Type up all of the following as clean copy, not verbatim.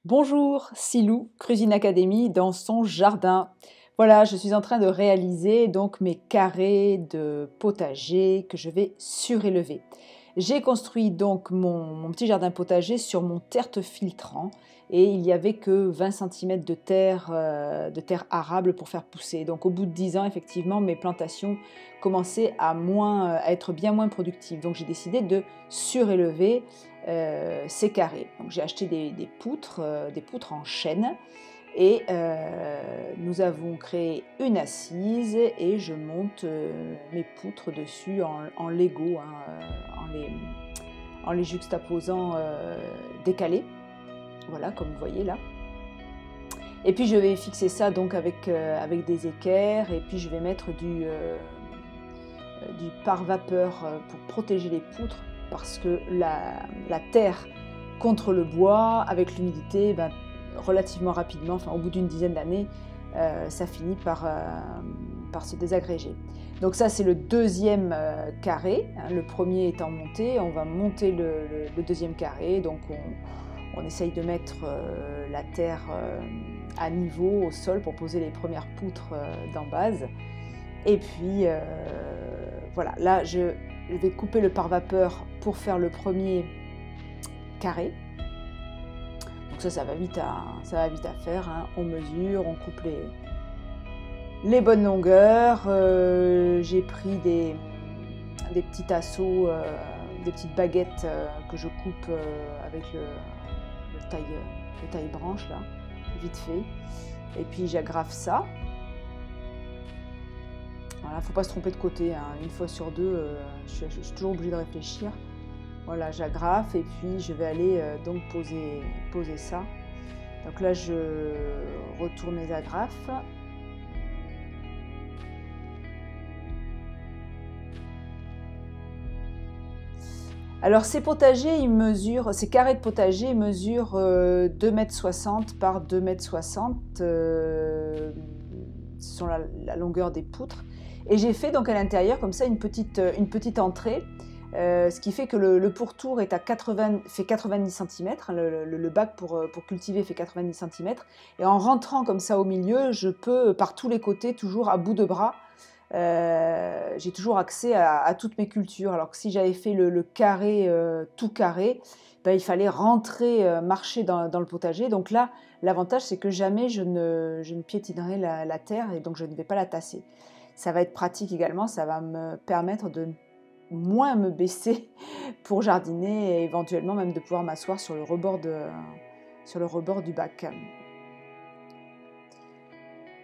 Bonjour, Silou, Cuisine Academy dans son jardin. Voilà, je suis en train de réaliser donc mes carrés de potager que je vais surélever. J'ai construit donc mon petit jardin potager sur mon terre filtrant et il n'y avait que 20 cm de terre arable pour faire pousser. Donc au bout de 10 ans, effectivement, mes plantations commençaient à être bien moins productives. Donc j'ai décidé de surélever ces carrés. Donc j'ai acheté des poutres en chêne et nous avons créé une assise et je monte mes poutres dessus en Lego, en les juxtaposant décalés, voilà comme vous voyez là. Et puis je vais fixer ça donc avec des équerres et puis je vais mettre du pare-vapeur pour protéger les poutres parce que la terre contre le bois, avec l'humidité, relativement rapidement, au bout d'une dizaine d'années, ça finit par se désagréger. Donc ça c'est le deuxième carré, hein, le premier étant monté, on va monter le deuxième carré, donc on essaye de mettre la terre à niveau au sol pour poser les premières poutres d'en base. Et puis voilà, là je vais couper le pare-vapeur pour faire le premier carré. Donc ça va vite à faire, hein. On mesure, on coupe les bonnes longueurs. J'ai pris des petits tasseaux, des petites baguettes que je coupe avec le taille-branche là, vite fait. Et puis j'agrafe ça. Voilà, faut pas se tromper de côté, hein. Une fois sur deux, je suis toujours obligée de réfléchir. Voilà, j'agrafe et puis je vais aller donc poser ça. Donc là, je retourne les agrafes. Alors ces potagers, ces carrés de potager, ils mesurent 2,60 m par 2,60 m. Ce sont la longueur des poutres. Et j'ai fait donc à l'intérieur comme ça une petite entrée, ce qui fait que le pourtour est fait 90 cm, hein, le bac pour cultiver fait 90 cm. Et en rentrant comme ça au milieu, je peux par tous les côtés, toujours à bout de bras, j'ai toujours accès à toutes mes cultures. Alors que si j'avais fait le carré, tout carré, il fallait rentrer, marcher dans le potager. Donc là, l'avantage c'est que jamais je ne piétinerai la terre et donc je ne vais pas la tasser. Ça va être pratique également, ça va me permettre de moins me baisser pour jardiner et éventuellement même de pouvoir m'asseoir sur le rebord du bac.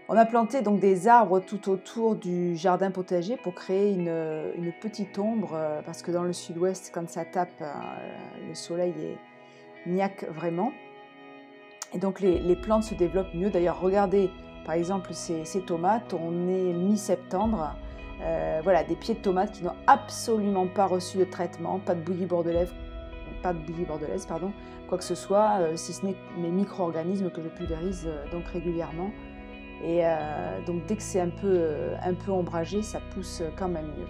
On a planté donc des arbres tout autour du jardin potager pour créer une petite ombre parce que dans le sud-ouest, quand ça tape, le soleil niaque vraiment. Et donc les plantes se développent mieux. D'ailleurs, regardez par exemple ces tomates, on est mi-septembre. Voilà, des pieds de tomates qui n'ont absolument pas reçu de traitement, pas de bouillie bordelaise, quoi que ce soit, si ce n'est mes micro-organismes que je pulvérise donc régulièrement. Et donc dès que c'est un peu ombragé, ça pousse quand même mieux.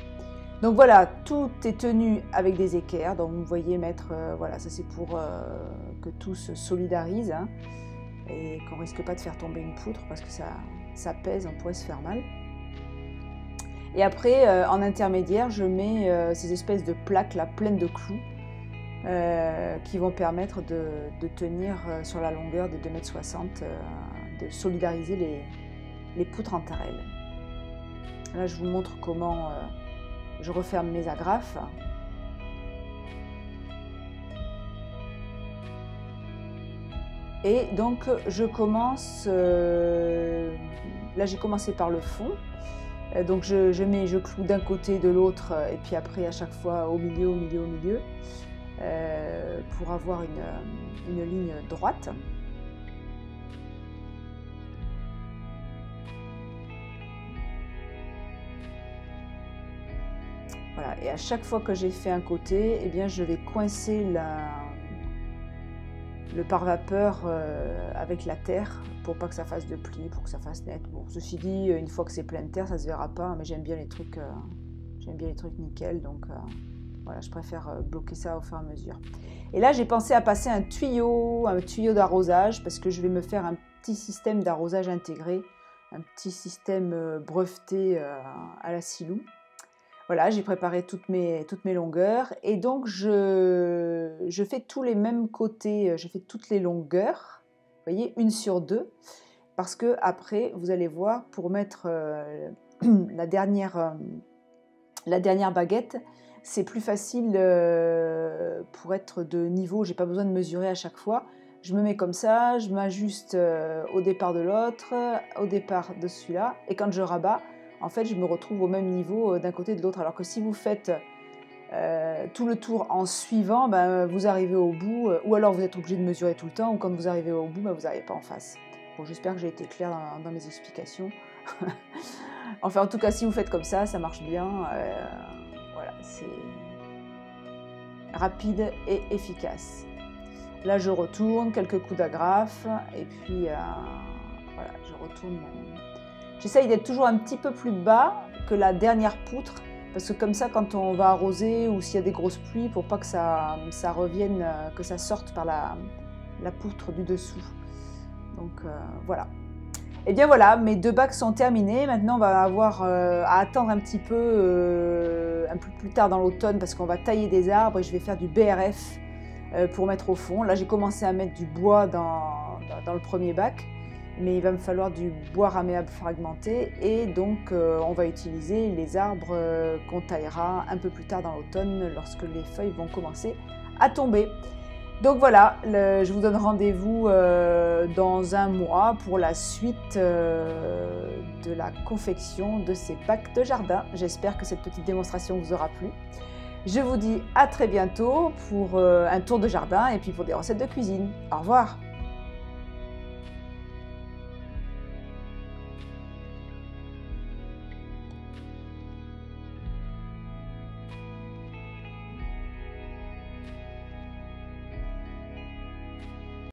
Donc voilà, tout est tenu avec des équerres, donc vous voyez mettre, voilà, ça c'est pour que tout se solidarise, hein, et qu'on ne risque pas de faire tomber une poutre parce que ça pèse, on pourrait se faire mal. Et après, en intermédiaire, je mets ces espèces de plaques là, pleines de clous, qui vont permettre de tenir sur la longueur des 2,60 m, de solidariser les poutres entre elles. Là, je vous montre comment je referme mes agrafes. Et donc, je commence... là, j'ai commencé par le fond. Donc, je cloue d'un côté et de l'autre, et puis après, à chaque fois, au milieu, pour avoir une ligne droite. Voilà, et à chaque fois que j'ai fait un côté, eh bien, je vais coincer le pare-vapeur avec la terre pour pas que ça fasse de plis, pour que ça fasse net. Bon, ceci dit, une fois que c'est plein de terre, ça se verra pas, mais j'aime bien les trucs nickel, donc Voilà, je préfère bloquer ça au fur et à mesure. Et là, j'ai pensé à passer un tuyau d'arrosage, parce que je vais me faire un petit système d'arrosage intégré, un petit système breveté à la Silou. Voilà, j'ai préparé toutes mes longueurs, et donc je fais tous les mêmes côtés, je fais toutes les longueurs, vous voyez, 1 sur 2, parce que après, vous allez voir, pour mettre la dernière baguette, c'est plus facile pour être de niveau, j'ai pas besoin de mesurer à chaque fois. Je me mets comme ça, je m'ajuste au départ de l'autre, au départ de celui-là, et quand je rabats, en fait, je me retrouve au même niveau d'un côté et de l'autre. Alors que si vous faites tout le tour en suivant, ben, vous arrivez au bout, ou alors vous êtes obligé de mesurer tout le temps, ou quand vous arrivez au bout, ben, vous n'arrivez pas en face. Bon, j'espère que j'ai été claire dans mes explications. Enfin, en tout cas, si vous faites comme ça marche bien. Voilà, c'est rapide et efficace. Là, je retourne, quelques coups d'agrafe, et puis voilà, je retourne mon... J'essaye d'être toujours un petit peu plus bas que la dernière poutre, parce que comme ça, quand on va arroser ou s'il y a des grosses pluies, pour pas que ça revienne, que ça sorte par la poutre du dessous. Donc voilà. Et bien voilà, mes 2 bacs sont terminés. Maintenant, on va avoir à attendre un petit peu, un peu plus tard dans l'automne, parce qu'on va tailler des arbres et je vais faire du BRF pour mettre au fond. Là, j'ai commencé à mettre du bois dans le premier bac, mais il va me falloir du bois raméable fragmenté, et donc on va utiliser les arbres qu'on taillera un peu plus tard dans l'automne, lorsque les feuilles vont commencer à tomber. Donc voilà, je vous donne rendez-vous dans 1 mois pour la suite de la confection de ces bacs de jardin. J'espère que cette petite démonstration vous aura plu. Je vous dis à très bientôt pour un tour de jardin et puis pour des recettes de cuisine. Au revoir!